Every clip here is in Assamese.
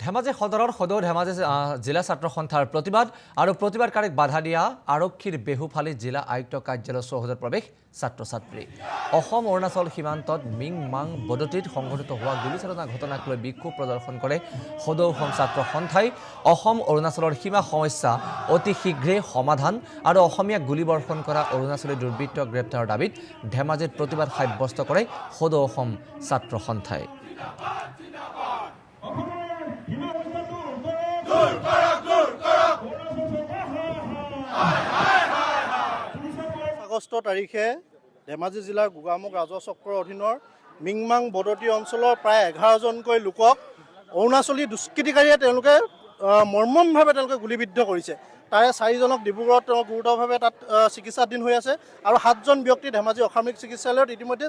ধেমাজি সদৰৰ সদৌ ধেমাজি জিলা ছাত্ৰ সন্থাৰ প্ৰতিবাদ আৰু প্ৰতিবাদকাৰীক বাধা দিয়া আৰক্ষীৰ বেহুফালি জিলা আয়ুক্ত কাৰ্যালয় চৌহদত প্ৰৱেশ ছাত্ৰ-ছাত্ৰী অসম অৰুণাচল সীমান্তত মিং মাং বদতিত সংঘটিত হোৱা গুলীচালনা ঘটনাক লৈ বিক্ষোভ প্ৰদৰ্শন কৰে সদৌ অসম ছাত্ৰ সন্থাই অসম অৰুণাচলৰ সীমা সমস্যা অতি শীঘ্ৰে সমাধান আৰু অসমীয়া গুলীবৰ্ষণ কৰা অৰুণাচলী দুৰ্বৃত্ত গ্ৰেপ্তাৰৰ দাবীত ধেমাজিত প্ৰতিবাদ সাব্যস্ত কৰে সদৌ অসম ছাত্ৰ সন্থাই আগষ্ট তাৰিখে ধেমাজি জিলাৰ গোগামুখ ৰাজহ চক্ৰৰ অধীনৰ মিংমাং বদতি অঞ্চলৰ প্ৰায় 11জনকৈ লোকক অৰুণাচলী দুষ্কৃতিকাৰীয়ে তেওঁলোকে মৰ্মমভাৱে গুলীবিদ্ধ কৰিছে। তাৰে 4জনক ডিব্ৰুগড়ত তেওঁলোক গুৰুতৰভাৱে তাত চিকিৎসাধীন হৈ আছে আৰু 7জন ব্যক্তি ধেমাজি অসামৰিক চিকিৎসালয়ত ইতিমধ্যে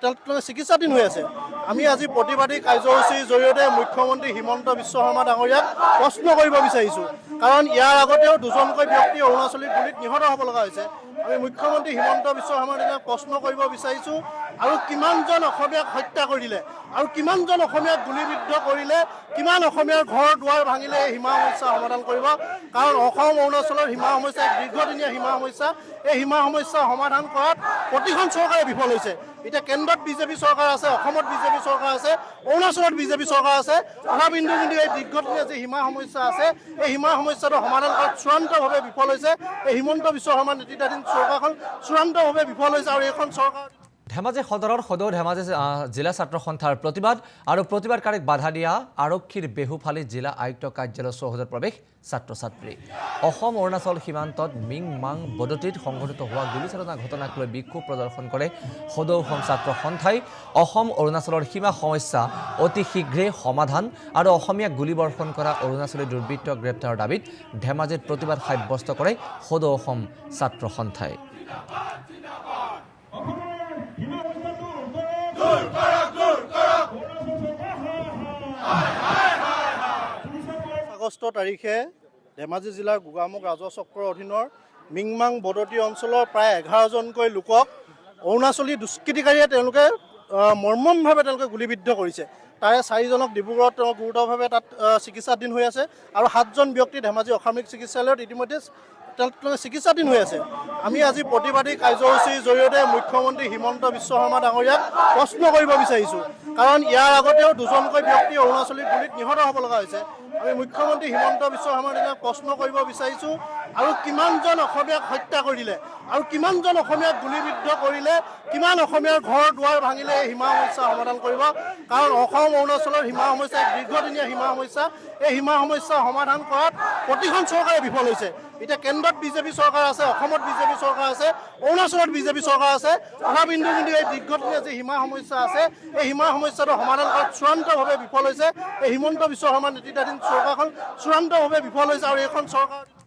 তেওঁলোকে চিকিৎসাধীন হৈ আছে। আমি আজি প্ৰতিবাদী কাৰ্যসূচীৰ জৰিয়তে মুখ্যমন্ত্ৰী হিমন্ত বিশ্ব শৰ্মা ডাঙৰীয়াক প্ৰশ্ন কৰিব বিচাৰিছোঁ, কাৰণ ইয়াৰ আগতেও 2জনকৈ ব্যক্তি অৰুণাচলীৰ গুলীত নিহত হ'ব লগা হৈছে। আমি মুখ্যমন্ত্ৰী হিমন্ত বিশ্ব শৰ্মা ডাঙৰীয়াক প্ৰশ্ন কৰিব বিচাৰিছোঁ, আৰু কিমানজন অসমীয়াক হত্যা কৰিলে আৰু কিমানজন অসমীয়াক গুলীবিদ্ধ কৰিলে, কিমান অসমীয়াৰ ঘৰ দুৱাৰ ভাঙিলে এই সীমা সমস্যা সমাধান কৰিব। কাৰণ অসম অৰুণাচলৰ সীমা সমস্যা এক দীৰ্ঘদিনীয়া সীমা সমস্যা। এই সীমা সমস্যা সমাধান কৰাত প্ৰতিখন চৰকাৰে বিফল হৈছে। এতিয়া কেন্দ্ৰত বিজেপি চৰকাৰ আছে, অসমত বিজেপি চৰকাৰ আছে, অৰুণাচলত বিজেপি চৰকাৰ আছে, তথাপিতো কিন্তু এই দীৰ্ঘদিনীয়া যি সীমা সমস্যা আছে এই সীমা সমস্যাটো সমাধান কৰাত চূড়ান্তভাৱে বিফল হৈছে। এই হিমন্ত বিশ্ব শৰ্মা নেতৃত্বাধীন চৰকাৰখন চূড়ান্তভাৱে বিফল হৈছে আৰু এইখন চৰকাৰ ধেমাজি সদৰৰ সদৌ ধেমাজি জিলা ছাত্ৰ সন্থাৰ প্ৰতিবাদ আৰু প্ৰতিবাদকাৰীক বাধা দিয়া আৰক্ষীৰ বেহুফালি জিলা আয়ুক্ত কাৰ্যালয় চৌহদত প্ৰৱেশ ছাত্ৰ-ছাত্ৰী অসম অৰুণাচল সীমান্তত মিং মাং বদতিত সংঘটিত হোৱা গুলীচালনা ঘটনাক লৈ বিক্ষোভ প্ৰদৰ্শন কৰে সদৌ অসম ছাত্ৰ সন্থাই অসম অৰুণাচলৰ সীমা সমস্যা অতি শীঘ্ৰে সমাধান আৰু অসমীয়া গুলীবৰ্ষণ কৰা অৰুণাচলী দুৰ্বৃত্ত গ্ৰেপ্তাৰৰ দাবীত ধেমাজিত প্ৰতিবাদ সাব্যস্ত কৰে সদৌ অসম ছাত্ৰ সন্থাই আগষ্ট তাৰিখে ধেমাজি জিলাৰ গোগামুখ ৰাজহ চক্ৰৰ অধীনৰ মিংমাং বদতি অঞ্চলৰ প্ৰায় 11জনকৈ লোকক অৰুণাচলী দুষ্কৃতিকাৰীয়ে তেওঁলোকে মৰ্মমভাৱে গুলীবিদ্ধ কৰিছে। তাৰে 4জনক ডিব্ৰুগড়ত তেওঁলোক গুৰুতৰভাৱে তাত চিকিৎসাধীন হৈ আছে আৰু 7জন ব্যক্তি ধেমাজি অসামৰিক চিকিৎসালয়ত ইতিমধ্যে তেওঁলোকে চিকিৎসাধীন হৈ আছে। আমি আজি প্ৰতিবাদী কাৰ্যসূচীৰ জৰিয়তে মুখ্যমন্ত্ৰী হিমন্ত বিশ্ব শৰ্মা ডাঙৰীয়াক প্ৰশ্ন কৰিব বিচাৰিছোঁ, কাৰণ ইয়াৰ আগতেও 2জনকৈ ব্যক্তি অৰুণাচলীৰ গুলীত নিহত হ'ব লগা হৈছে। আমি মুখ্যমন্ত্ৰী হিমন্ত বিশ্ব শৰ্মা ডাঙৰীয়াক প্ৰশ্ন কৰিব বিচাৰিছোঁ, আৰু কিমানজন অসমীয়াক হত্যা কৰিলে আৰু কিমানজন অসমীয়াক গুলীবিদ্ধ কৰিলে, কিমান অসমীয়াৰ ঘৰ দুৱাৰ ভাঙিলে এই সীমা সমস্যা সমাধান কৰিব। কাৰণ অসম অৰুণাচলৰ সীমা সমস্যা এক দীৰ্ঘদিনীয়া সীমা সমস্যা। এই সীমা সমস্যা সমাধান কৰাত প্ৰতিখন চৰকাৰে বিফল হৈছে। এতিয়া কেন্দ্ৰত বিজেপি চৰকাৰ আছে, অসমত বিজেপি চৰকাৰ আছে, অৰুণাচলত বিজেপি চৰকাৰ আছে, তথাপিতো কিন্তু এই দীৰ্ঘদিনীয়া যি সীমা সমস্যা আছে এই সীমা সমস্যাটো সমাধান কৰাত চূড়ান্তভাৱে বিফল হৈছে। এই হিমন্ত বিশ্ব শৰ্মা নেতৃত্বাধীন চৰকাৰখন চূড়ান্তভাৱে বিফল হৈছে আৰু এইখন চৰকাৰ